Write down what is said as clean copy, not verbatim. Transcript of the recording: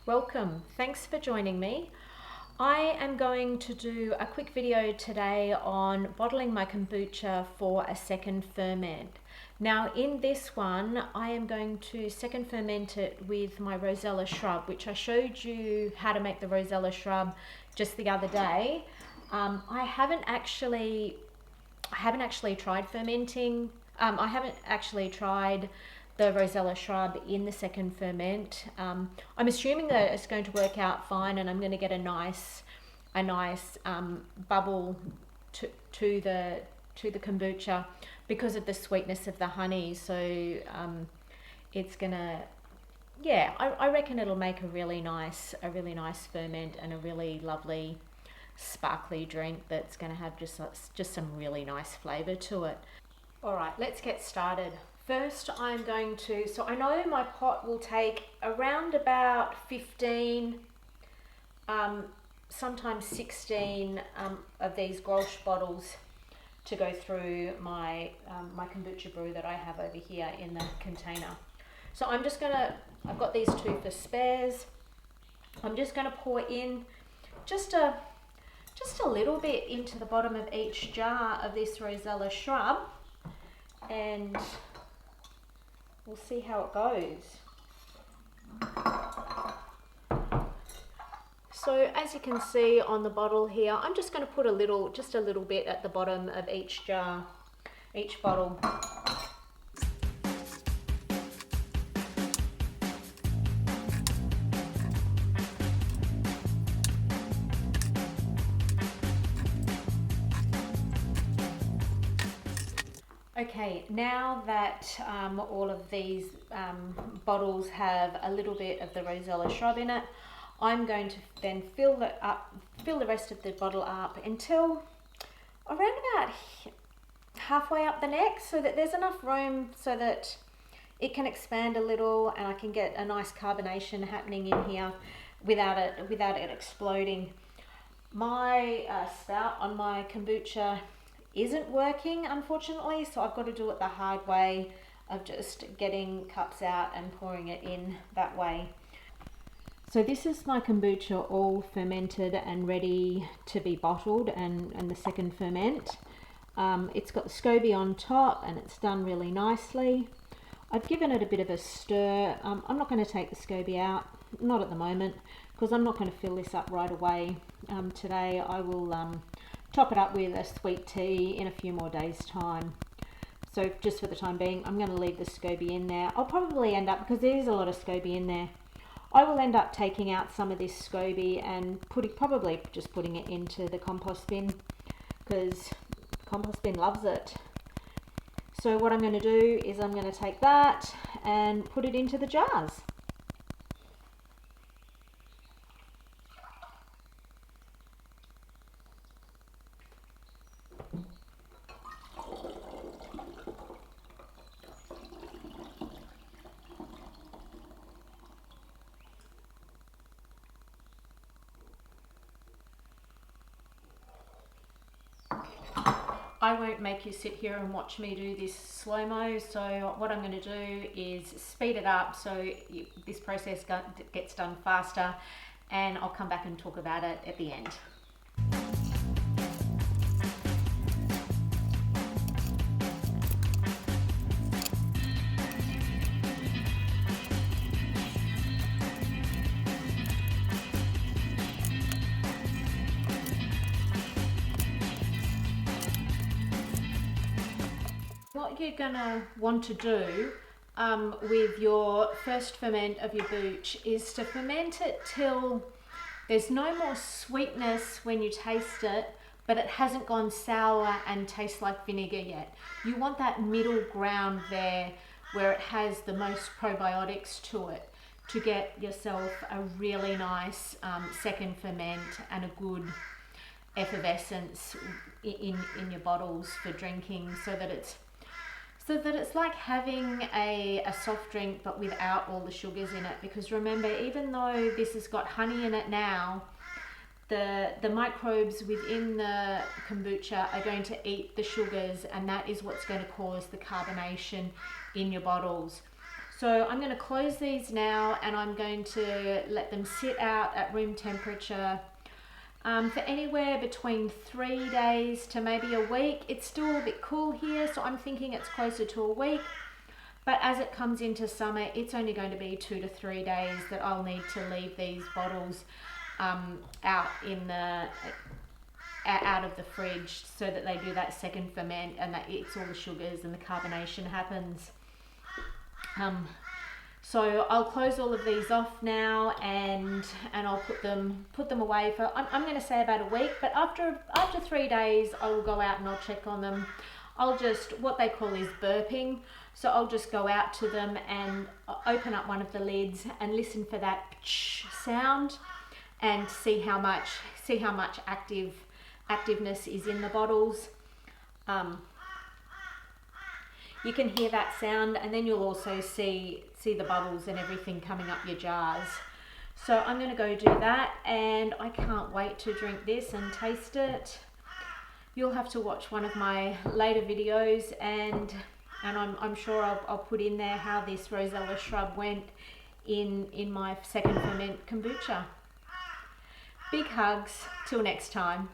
Welcome, thanks for joining me. I am going to do a quick video today on bottling my kombucha for a second ferment. Now in this one, I am going to second ferment it with my Rosella shrub, which I showed you how to make the Rosella shrub just the other day. I haven't actually tried fermenting. I haven't actually tried the Rosella shrub in the second ferment. I'm assuming that it's going to work out fine, and I'm going to get a nice bubble to the kombucha because of the sweetness of the honey. So it's gonna, yeah, I reckon it'll make a really nice ferment and a really lovely sparkly drink that's going to have just some really nice flavor to it. All right, let's get started. First, I'm going to, so I know my pot will take around about 15, sometimes 16 of these Grolsch bottles to go through my my kombucha brew that I have over here in the container. So I'm just gonna, I've got these two for spares. I'm just gonna pour in just a little bit into the bottom of each jar of this Rosella shrub, and we'll see how it goes. So as you can see on the bottle here, I'm just going to put just a little bit at the bottom of each jar, each bottle. Okay, now that all of these bottles have a little bit of the Rosella shrub in it, I'm going to then fill the rest of the bottle up until around about halfway up the neck, so that there's enough room so that it can expand a little and I can get a nice carbonation happening in here without it exploding. My spout on my kombucha isn't working, unfortunately, so I've got to do it the hard way of just getting cups out and pouring it in that way. So this is my kombucha all fermented and ready to be bottled, and the second ferment. It's got the SCOBY on top and it's done really nicely. I've given it a bit of a stir. I'm not going to take the SCOBY out, not at the moment, because I'm not going to fill this up right away. Today I will top it up with a sweet tea in a few more days' time. So just for the time being, I'm going to leave the SCOBY in there. I'll probably end up, because there is a lot of SCOBY in there, I will end up taking out some of this SCOBY and probably just putting it into the compost bin, because the compost bin loves it. So what I'm going to do is I'm going to take that and put it into the jars. I won't make you sit here and watch me do this slow-mo, so what I'm going to do is speed it up so this process gets done faster, and I'll come back and talk about it at the end. What you're gonna want to do with your first ferment of your booch is to ferment it till there's no more sweetness when you taste it, but it hasn't gone sour and tastes like vinegar yet. You want that middle ground there where it has the most probiotics to it, to get yourself a really nice second ferment and a good effervescence in your bottles for drinking, so that it's like having a soft drink but without all the sugars in it. Because remember, even though this has got honey in it now, the microbes within the kombucha are going to eat the sugars, and that is what's going to cause the carbonation in your bottles. So I'm going to close these now, and I'm going to let them sit out at room temperature for anywhere between 3 days to maybe a week. It's still a bit cool here, so I'm thinking it's closer to a week. But as it comes into summer, it's only going to be 2 to 3 days that I'll need to leave these bottles out in the out of the fridge, so that they do that second ferment and that it's all the sugars and the carbonation happens. So I'll close all of these off now, and I'll put them away for I'm going to say about a week. But after 3 days, I will go out and I'll check on them. I'll just, what they call is burping. So I'll just go out to them and open up one of the lids and listen for that sound, and see how much activeness is in the bottles. You can hear that sound, and then you'll also see the bubbles and everything coming up your jars. So I'm going to go do that, and I can't wait to drink this and taste it. You'll have to watch one of my later videos, and I'm sure I'll put in there how this Rosella shrub went in my second ferment kombucha. Big hugs, till next time.